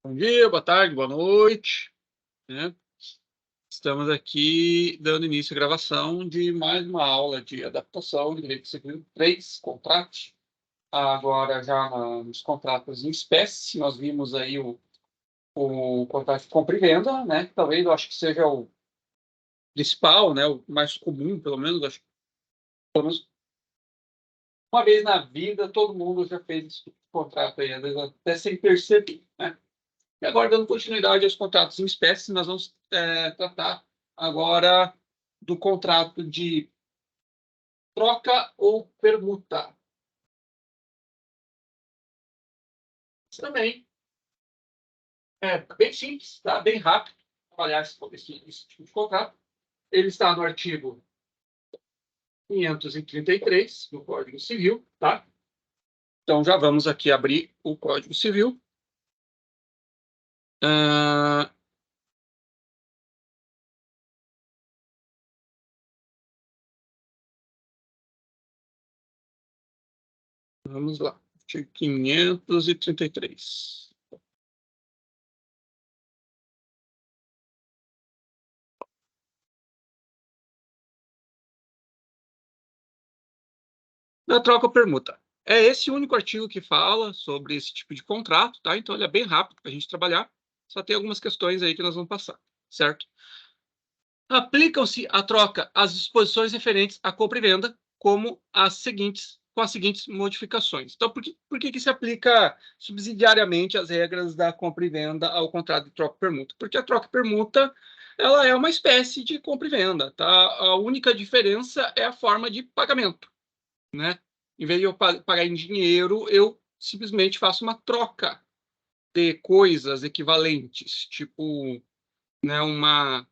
Bom dia, boa tarde, boa noite, né? Estamos aqui dando início à gravação de mais uma aula de adaptação de direito civil 3, contratos. Agora, já nos contratos em espécie, nós vimos aí o contrato de compra e venda, né? Talvez eu acho que seja o principal, né? O mais comum, pelo menos, acho que pelo menos uma vez na vida todo mundo já fez esse tipo de contrato aí, às vezes até sem perceber, né? E agora, dando continuidade aos contratos em espécie, nós vamos tratar agora do contrato de troca ou permuta. Isso também é bem simples, tá? Bem rápido trabalhar esse tipo de contrato. Ele está no artigo 533 do Código Civil, tá? Então, já vamos aqui abrir o Código Civil. Vamos lá. Artigo 533. Da troca ou permuta. É esse o único artigo que fala sobre esse tipo de contrato, tá? Então ele é bem rápido para a gente trabalhar. Só tem algumas questões aí que nós vamos passar, certo? Aplicam-se à troca as disposições referentes à compra e venda, como com as seguintes modificações. Então, por que se aplica subsidiariamente as regras da compra e venda ao contrato de troca e permuta? Porque a troca e permuta ela é uma espécie de compra e venda, tá? A única diferença é a forma de pagamento, né? Em vez de eu pagar em dinheiro, eu simplesmente faço uma troca de coisas equivalentes, tipo, né, uma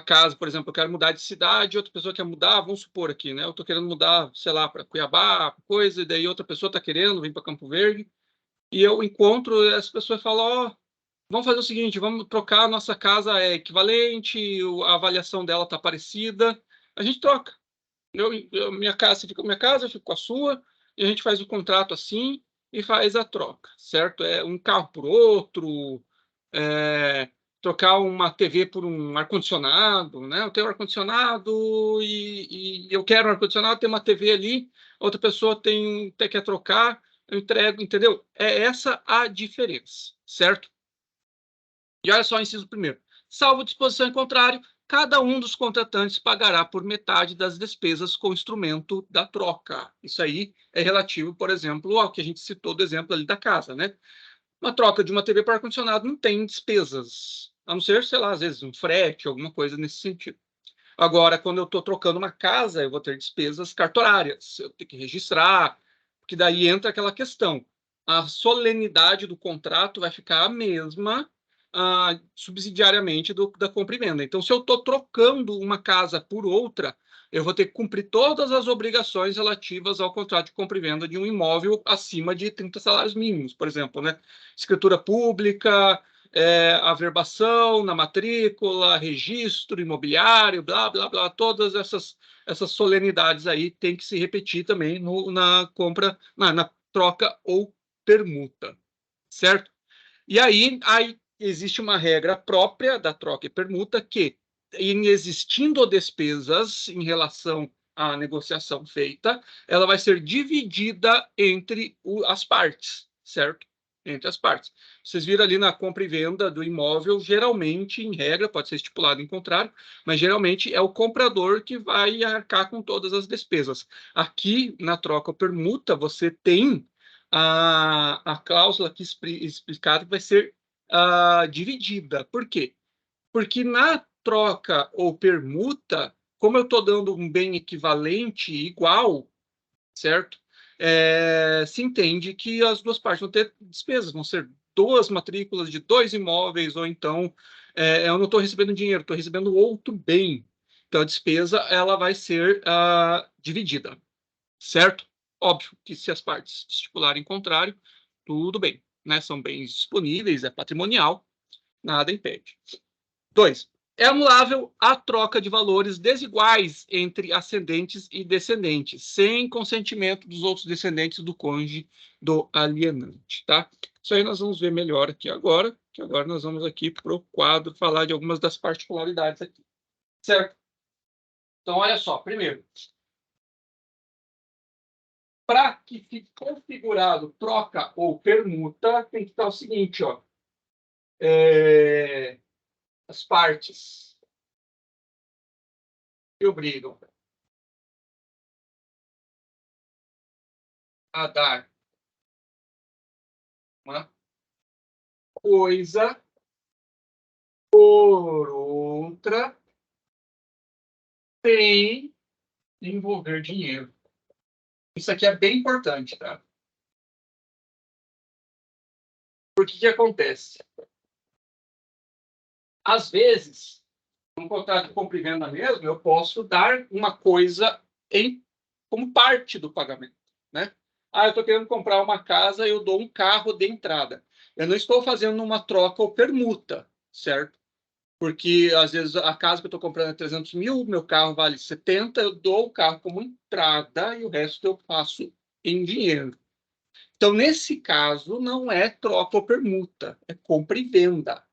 casa, por exemplo, eu quero mudar de cidade, outra pessoa quer mudar, vamos supor aqui, né? Eu estou querendo mudar, sei lá, para Cuiabá, coisa, e daí outra pessoa está querendo vir para Campo Verde, e eu encontro essa pessoa e falo, ó, vamos fazer o seguinte, vamos trocar, a nossa casa é equivalente, a avaliação dela está parecida, a gente troca. Minha casa, você fica com a minha casa, eu fico com a sua, e a gente faz o contrato assim e faz a troca, certo? É um carro por outro, trocar uma TV por um ar-condicionado, né? Eu tenho um ar-condicionado e eu quero um ar-condicionado, tem uma TV ali, outra pessoa quer trocar, eu entrego, entendeu? É essa a diferença, certo? E olha só o inciso primeiro. Salvo disposição em contrário, cada um dos contratantes pagará por metade das despesas com o instrumento da troca. Isso aí é relativo, por exemplo, ao que a gente citou do exemplo ali da casa, né? Uma troca de uma TV para ar-condicionado não tem despesas, a não ser, sei lá, às vezes um frete, alguma coisa nesse sentido. Agora, quando eu estou trocando uma casa, eu vou ter despesas cartorárias, eu tenho que registrar, porque daí entra aquela questão. A solenidade do contrato vai ficar a mesma subsidiariamente da compra e venda. Então, se eu estou trocando uma casa por outra, eu vou ter que cumprir todas as obrigações relativas ao contrato de compra e venda de um imóvel acima de 30 salários mínimos, por exemplo, né? Escritura pública, averbação na matrícula, registro imobiliário, blá, blá, blá, todas essas solenidades aí tem que se repetir também na compra, na troca ou permuta, certo? E aí existe uma regra própria da troca e permuta que, em existindo despesas em relação à negociação feita, ela vai ser dividida entre as partes, certo? Entre as partes. Vocês viram ali na compra e venda do imóvel, geralmente, em regra, pode ser estipulado em contrário, mas geralmente é o comprador que vai arcar com todas as despesas. Aqui, na troca ou permuta, você tem a cláusula aqui explicada que vai ser dividida. Por quê? Porque na troca ou permuta, como eu estou dando um bem equivalente igual, certo? Se entende que as duas partes vão ter despesas, vão ser duas matrículas de dois imóveis, ou então eu não estou recebendo dinheiro, estou recebendo outro bem. Então a despesa ela vai ser dividida, certo? Óbvio que se as partes estipularem contrário, tudo bem, né? São bens disponíveis, é patrimonial, nada impede. 2. É anulável a troca de valores desiguais entre ascendentes e descendentes, sem consentimento dos outros descendentes do cônjuge do alienante, tá? Isso aí nós vamos ver melhor aqui agora. que agora nós vamos aqui para o quadro falar de algumas das particularidades aqui, certo? Então, olha só, primeiro, para que fique configurado troca ou permuta, tem que estar o seguinte, ó, as partes que obrigam a dar uma coisa por outra sem envolver dinheiro. Isso aqui é bem importante, tá? Porque que acontece? Às vezes, num contrato de compra e venda mesmo, eu posso dar uma coisa como parte do pagamento, né? Ah, eu estou querendo comprar uma casa, eu dou um carro de entrada. Eu não estou fazendo uma troca ou permuta, certo? Porque, às vezes, a casa que eu estou comprando é 300 mil, meu carro vale 70, eu dou o carro como entrada e o resto eu faço em dinheiro. Então, nesse caso, não é troca ou permuta, é compra e venda,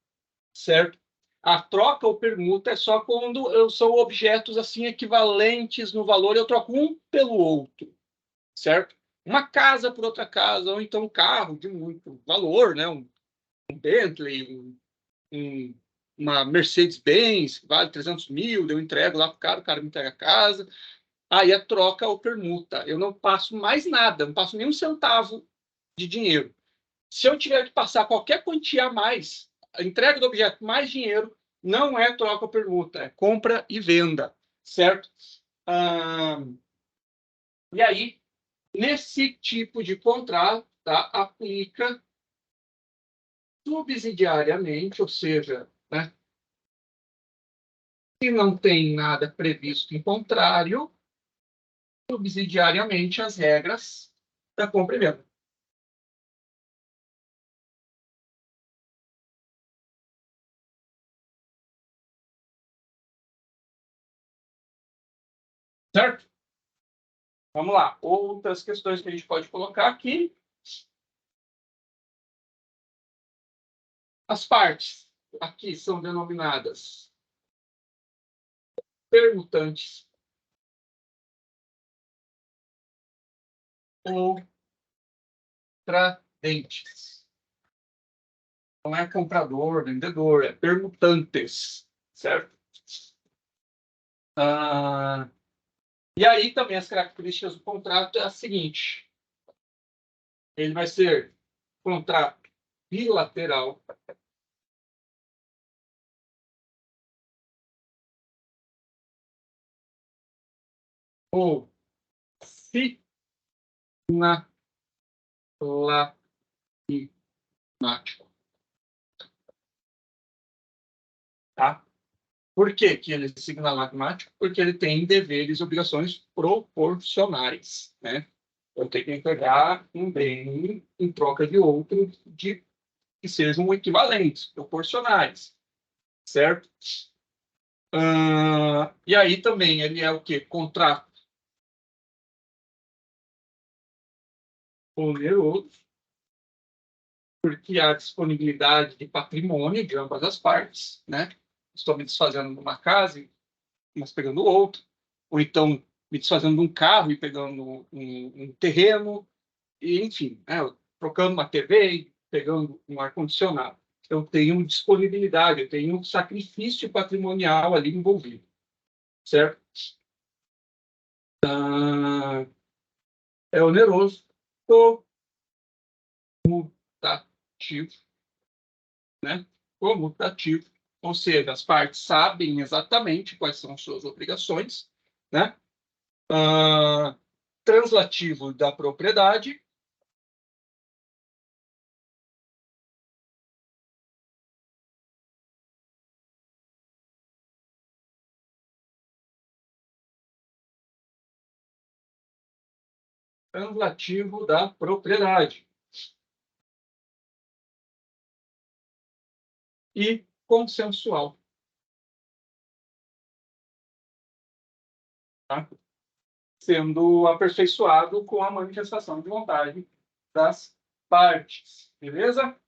certo? A troca ou permuta é só quando são objetos assim equivalentes no valor, eu troco um pelo outro, certo? Uma casa por outra casa, ou então um carro de muito valor, né? Um Bentley, um, uma Mercedes-Benz, que vale 300 mil, eu entrego lá para o cara me entrega a casa. Aí a troca ou permuta. Eu não passo mais nada, não passo nenhum centavo de dinheiro. Se eu tiver que passar qualquer quantia a mais, a entrega do objeto mais dinheiro, não é troca ou permuta, é compra e venda, certo? E aí, nesse tipo de contrato, tá, aplica subsidiariamente, ou seja, né, se não tem nada previsto em contrário, subsidiariamente as regras da compra e venda. Certo? Vamos lá. Outras questões que a gente pode colocar aqui. As partes aqui são denominadas permutantes ou tradentes. Não é comprador, vendedor, é permutantes, certo? E aí também as características do contrato é a seguinte: ele vai ser contrato bilateral, ou sinalagmático, tá? Por que que ele é sinalagmático? Porque ele tem deveres e obrigações proporcionais, né? Eu tenho que entregar um bem em troca de outro que sejam equivalentes, proporcionais, certo? E aí também ele é o quê? Contrato oneroso, porque há disponibilidade de patrimônio de ambas as partes, né? Estou me desfazendo de uma casa, mas pegando outra, ou então me desfazendo de um carro e pegando um terreno, e enfim, né? Trocando uma TV e pegando um ar-condicionado. Eu tenho disponibilidade, eu tenho um sacrifício patrimonial ali envolvido, certo? É oneroso, comutativo, né? Comutativo, ou seja, as partes sabem exatamente quais são suas obrigações, né? Translativo da propriedade. Translativo da propriedade. E consensual. Tá? Sendo aperfeiçoado com a manifestação de vontade das partes. Beleza?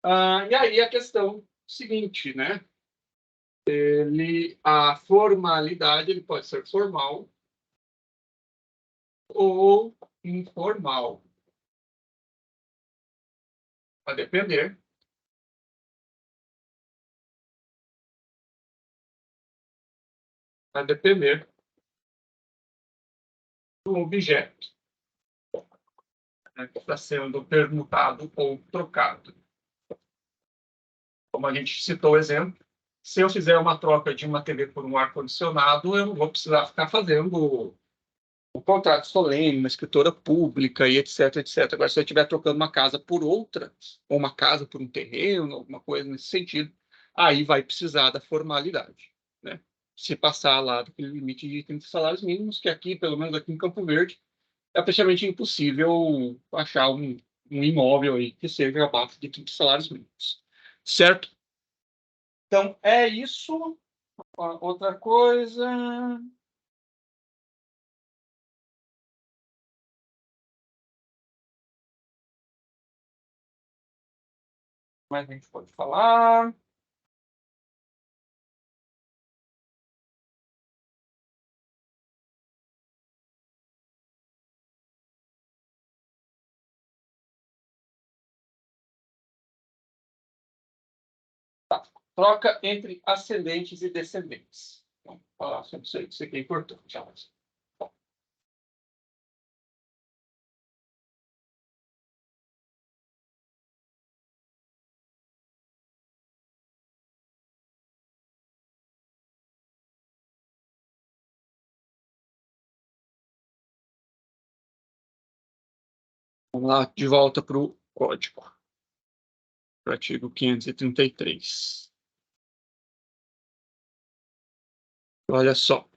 E aí a questão seguinte, né? A formalidade ele pode ser formal ou informal, a depender do objeto, né, que está sendo permutado ou trocado. Como a gente citou o exemplo, se eu fizer uma troca de uma TV por um ar-condicionado, eu não vou precisar ficar fazendo um contrato solene, uma escritura pública e etc, etc. Agora, se eu estiver trocando uma casa por outra, ou uma casa por um terreno, alguma coisa nesse sentido, aí vai precisar da formalidade, né? Se passar lá daquele limite de 30 salários mínimos, que aqui, pelo menos aqui em Campo Verde, é praticamente impossível achar um imóvel aí que seja abaixo de 30 salários mínimos. Certo? Então, é isso. Outra coisa. Mas a gente pode falar. Troca entre ascendentes e descendentes. Então, falar sobre isso aí, isso aqui é importante. Vamos lá, de volta para o código. Para o artigo 533. Olha só.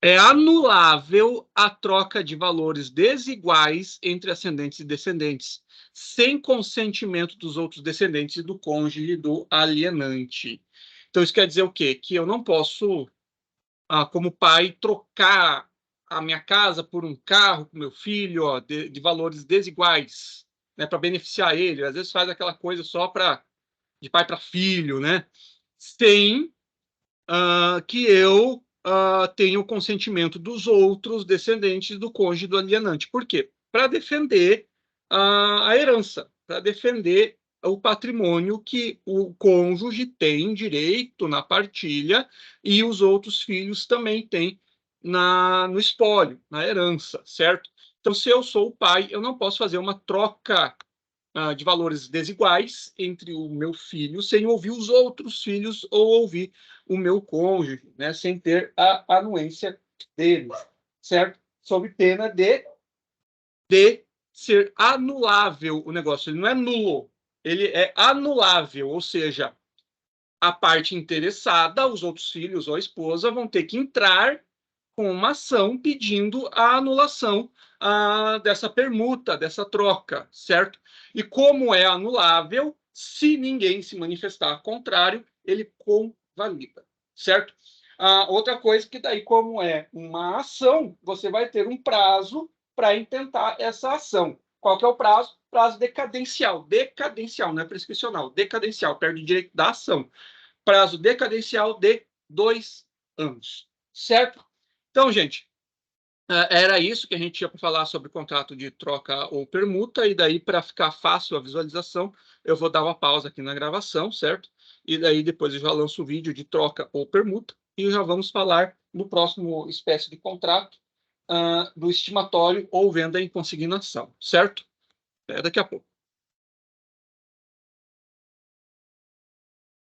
É anulável a troca de valores desiguais entre ascendentes e descendentes, sem consentimento dos outros descendentes e do cônjuge do alienante. Então, isso quer dizer o quê? Que eu não posso, como pai, trocar a minha casa por um carro com meu filho, ó, de valores desiguais, né, para beneficiar ele. Às vezes faz aquela coisa só de pai para filho, né? Sem que eu tenha o consentimento dos outros descendentes do cônjuge do alienante. Por quê? Para defender a herança, para defender o patrimônio que o cônjuge tem direito na partilha e os outros filhos também têm no espólio, na herança, certo? Então, se eu sou o pai, eu não posso fazer uma troca de valores desiguais entre o meu filho, sem ouvir os outros filhos ou ouvir o meu cônjuge, né, sem ter a anuência dele, certo? Sob pena de ser anulável o negócio. Ele não é nulo, ele é anulável, ou seja, a parte interessada, os outros filhos ou a esposa, vão ter que entrar com uma ação pedindo a anulação dessa permuta, dessa troca, certo? E como é anulável, se ninguém se manifestar contrário, ele convalida, certo? Outra coisa que daí, como é uma ação, você vai ter um prazo para intentar essa ação. Qual que é o prazo? Prazo decadencial. Decadencial, não é prescricional. Decadencial, perde o direito da ação. Prazo decadencial de 2 anos, certo? Então, gente, era isso que a gente tinha para falar sobre contrato de troca ou permuta, e daí, para ficar fácil a visualização, eu vou dar uma pausa aqui na gravação, certo? E daí depois eu já lanço o vídeo de troca ou permuta, e já vamos falar no próximo espécie de contrato do estimatório ou venda em consignação, certo? Daqui a pouco.